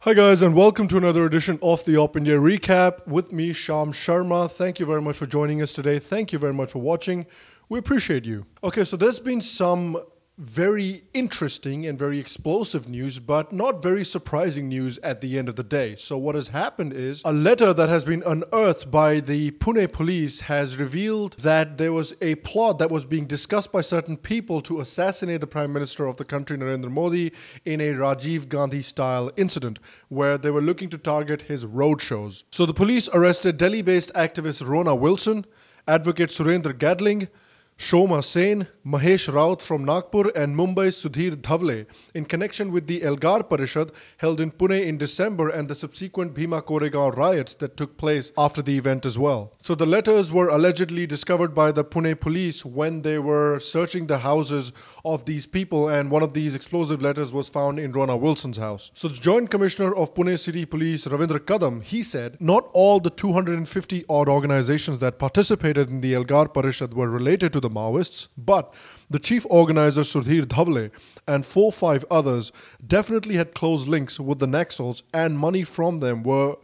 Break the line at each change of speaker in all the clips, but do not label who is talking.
Hi guys, and welcome to another edition of the OpIndia recap with me, Sham Sharma. Thank you very much for joining us today. Thank you very much for watching. We appreciate you. Okay, so there's been some very interesting and very explosive news, but not very surprising news at the end of the day. So what has happened is a letter that has been unearthed by the Pune Police has revealed that there was a plot that was being discussed by certain people to assassinate the Prime Minister of the country, Narendra Modi, in a Rajiv Gandhi style incident where they were looking to target his roadshows. So the police arrested Delhi-based activist Rona Wilson, advocate Surendra Gadling, Shoma Sen, Mahesh Raut from Nagpur and Mumbai's Sudhir Dhavle in connection with the Elgar Parishad held in Pune in December and the subsequent Bhima Koregaon riots that took place after the event as well. So the letters were allegedly discovered by the Pune police when they were searching the houses of these people, and one of these explosive letters was found in Rona Wilson's house. So the Joint Commissioner of Pune City Police, Ravindra Kadam, he said, not all the 250 odd organizations that participated in the Elgar Parishad were related to the Maoists, but the chief organizer Sudhir Dhavle and 4-5 others definitely had close links with the Naxals, and money from them were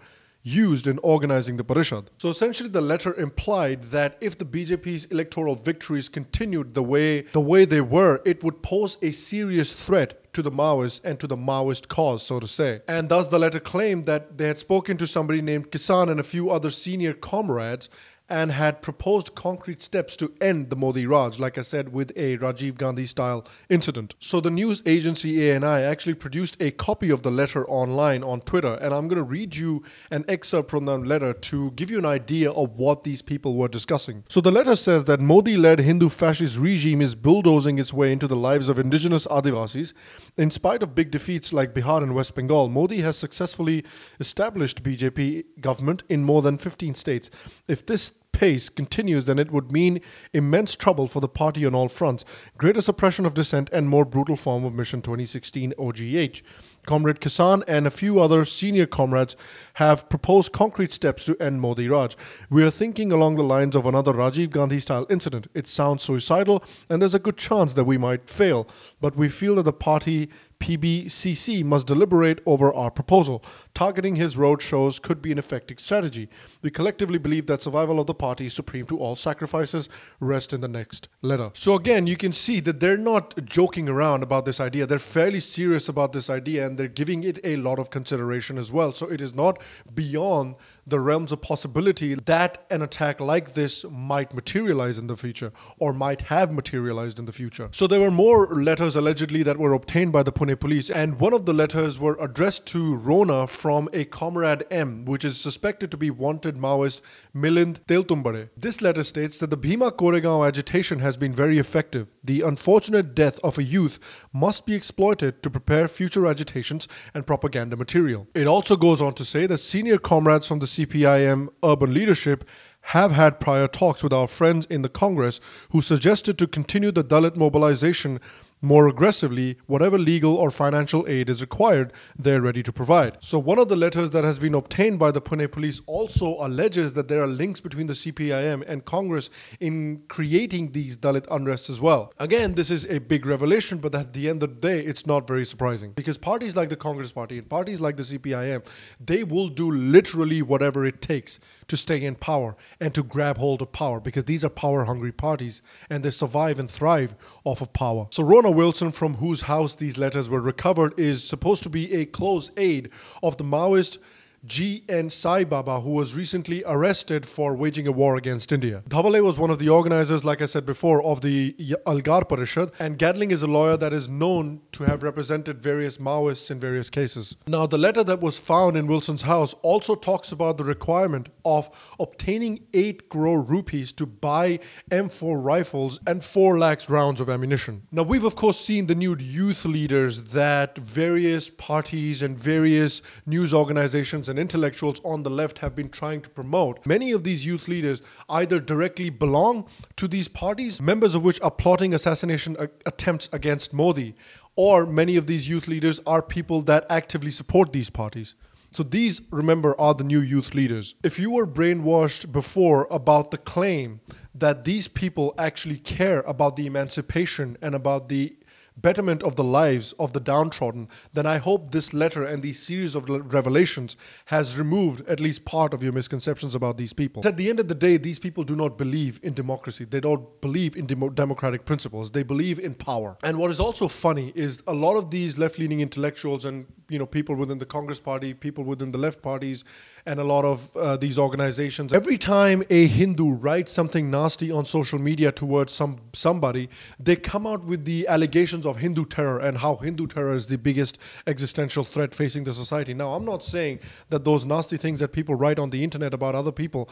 used in organizing the Parishad. So essentially the letter implied that if the BJP's electoral victories continued the way they were, it would pose a serious threat to the Maoists and to the Maoist cause, so to say. And thus the letter claimed that they had spoken to somebody named Kisan and a few other senior comrades and had proposed concrete steps to end the Modi Raj, like I said, with a Rajiv Gandhi style incident. So the news agency ANI actually produced a copy of the letter online on Twitter, and I'm going to read you an excerpt from that letter to give you an idea of what these people were discussing. So the letter says that Modi-led Hindu fascist regime is bulldozing its way into the lives of indigenous Adivasis. In spite of big defeats like Bihar and West Bengal, Modi has successfully established BJP government in more than 15 states. If this pace continues, then it would mean immense trouble for the party on all fronts, greater suppression of dissent and more brutal form of Mission 2016 OGH. Comrade Kisan and a few other senior comrades have proposed concrete steps to end Modi Raj. We are thinking along the lines of another Rajiv Gandhi style incident. It sounds suicidal and there's a good chance that we might fail, but we feel that the party PBCC must deliberate over our proposal. Targeting his road shows could be an effective strategy. We collectively believe that survival of the party is supreme to all sacrifices. Rest in the next letter. So again, you can see that they're not joking around about this idea. They're fairly serious about this idea, and they're giving it a lot of consideration as well. So it is not beyond the realms of possibility that an attack like this might materialize in the future, or might have materialized in the future. So there were more letters allegedly that were obtained by the Pune Police, and one of the letters were addressed to Rona from a Comrade M, which is suspected to be wanted Maoist Milind Teltumbade. This letter states that the Bhima Koregaon agitation has been very effective. The unfortunate death of a youth must be exploited to prepare future agitations and propaganda material. It also goes on to say that senior comrades from the CPIM urban leadership have had prior talks with our friends in the Congress who suggested to continue the Dalit mobilization more aggressively. Whatever legal or financial aid is required, they're ready to provide. So one of the letters that has been obtained by the Pune Police also alleges that there are links between the CPIM and Congress in creating these Dalit unrests as well. Again, this is a big revelation, but at the end of the day, it's not very surprising, because parties like the Congress Party and parties like the CPIM, they will do literally whatever it takes to stay in power and to grab hold of power, because these are power-hungry parties and they survive and thrive off of power. So Rona Wilson, from whose house these letters were recovered, is supposed to be a close aide of the Maoist G.N. Sai Baba, who was recently arrested for waging a war against India. Dhavale was one of the organizers, like I said before, of the Elgar Parishad, and Gadling is a lawyer that is known to have represented various Maoists in various cases. Now, the letter that was found in Wilson's house also talks about the requirement of obtaining 8 crore rupees to buy M4 rifles and 4 lakhs rounds of ammunition. Now, we've of course seen the new youth leaders that various parties and various news organizations and intellectuals on the left have been trying to promote. Many of these youth leaders either directly belong to these parties, members of which are plotting assassination attempts against Modi, or many of these youth leaders are people that actively support these parties. So these, remember, are the new youth leaders. If you were brainwashed before about the claim that these people actually care about the emancipation and about the betterment of the lives of the downtrodden, then I hope this letter and these series of revelations has removed at least part of your misconceptions about these people. At the end of the day, these people do not believe in democracy. They don't believe in democratic principles. They believe in power. And what is also funny is a lot of these left-leaning intellectuals and people within the Congress party, people within the left parties, and a lot of these organizations, every time a Hindu writes something nasty on social media towards somebody, they come out with the allegations of Hindu terror and how Hindu terror is the biggest existential threat facing the society. Now, I'm not saying that those nasty things that people write on the internet about other people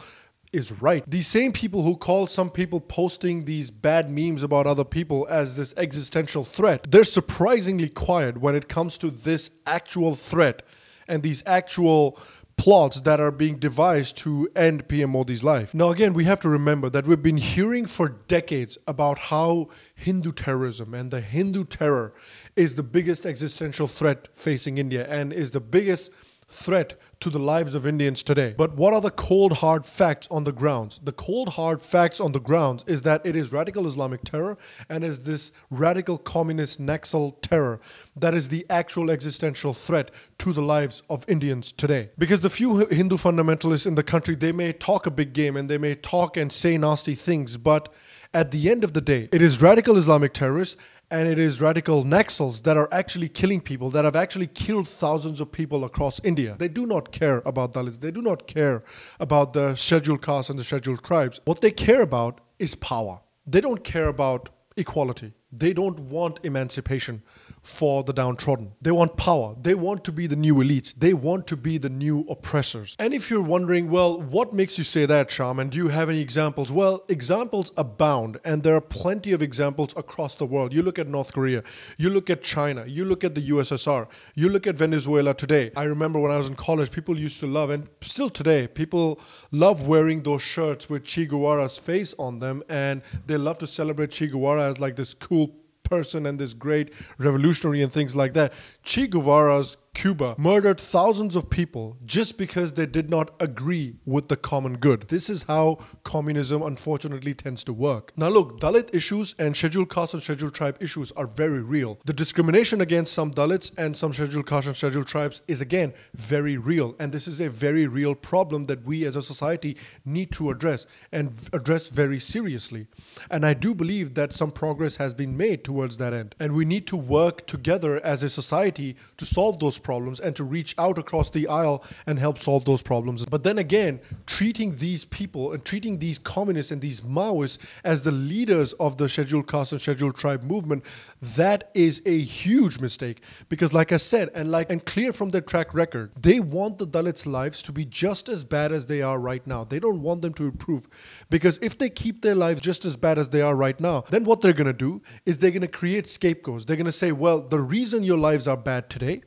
is right. These same people who call some people posting these bad memes about other people as this existential threat, they're surprisingly quiet when it comes to this actual threat and these actual plots that are being devised to end PM Modi's life. Now again, we have to remember that we've been hearing for decades about how Hindu terrorism and the Hindu terror is the biggest existential threat facing India and is the biggest threat to the lives of Indians today. But what are the cold hard facts on the grounds? The cold hard facts on the grounds is that it is radical Islamic terror and is this radical communist Naxal terror that is the actual existential threat to the lives of Indians today. Because the few Hindu fundamentalists in the country, they may talk a big game and they may talk and say nasty things, but at the end of the day, it is radical Islamic terrorists and it is radical Naxals that are actually killing people, that have actually killed thousands of people across India. They do not care about Dalits. They do not care about the scheduled castes and the scheduled tribes. What they care about is power. They don't care about equality. They don't want emancipation for the downtrodden. They want power. They want to be the new elites. They want to be the new oppressors. And if you're wondering, well, what makes you say that, Sham? And do you have any examples? Well, examples abound, and there are plenty of examples across the world. You look at North Korea, you look at China, you look at the USSR, you look at Venezuela today. I remember when I was in college, people used to love, and still today, people love wearing those shirts with Che Guevara's face on them, and they love to celebrate Che Guevara as like this cool person and this great revolutionary and things like that. Che Guevara's Cuba murdered thousands of people just because they did not agree with the common good. This is how communism unfortunately tends to work. Now look, Dalit issues and scheduled caste and scheduled tribe issues are very real. The discrimination against some Dalits and some scheduled caste and scheduled tribes is again very real, and this is a very real problem that we as a society need to address and address very seriously. And I do believe that some progress has been made towards that end, and we need to work together as a society to solve those problems and to reach out across the aisle and help solve those problems. But then again, treating these people and treating these communists and these Maoists as the leaders of the scheduled caste and scheduled tribe movement, that is a huge mistake, because like I said, and clear from their track record, they want the Dalits' lives to be just as bad as they are right now. They don't want them to improve, because if they keep their lives just as bad as they are right now, then what they're going to do is they're going to create scapegoats. They're going to say, well, the reason your lives are bad today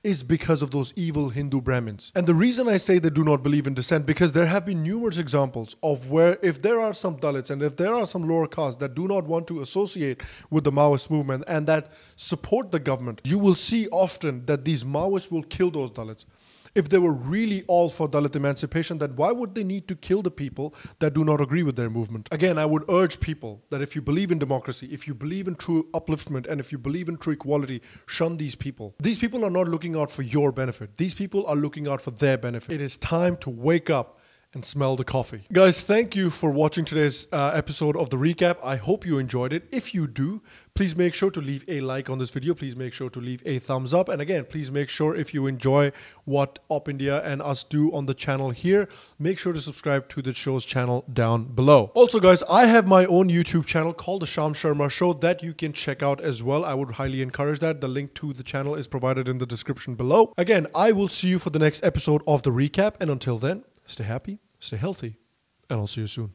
is because of those evil Hindu Brahmins. And the reason I say they do not believe in dissent, because there have been numerous examples of where if there are some Dalits and if there are some lower castes that do not want to associate with the Maoist movement and that support the government, you will see often that these Maoists will kill those Dalits. If they were really all for Dalit emancipation, then why would they need to kill the people that do not agree with their movement? Again, I would urge people that if you believe in democracy, if you believe in true upliftment, and if you believe in true equality, shun these people. These people are not looking out for your benefit. These people are looking out for their benefit. It is time to wake up and smell the coffee. Guys, thank you for watching today's episode of The Recap. I hope you enjoyed it. If you do, please make sure to leave a like on this video. Please make sure to leave a thumbs up. And again, please make sure if you enjoy what OpIndia and us do on the channel here, make sure to subscribe to the show's channel down below. Also, guys, I have my own YouTube channel called The Sham Sharma Show that you can check out as well. I would highly encourage that. The link to the channel is provided in the description below. Again, I will see you for the next episode of The Recap. And until then, stay happy, stay healthy, and I'll see you soon.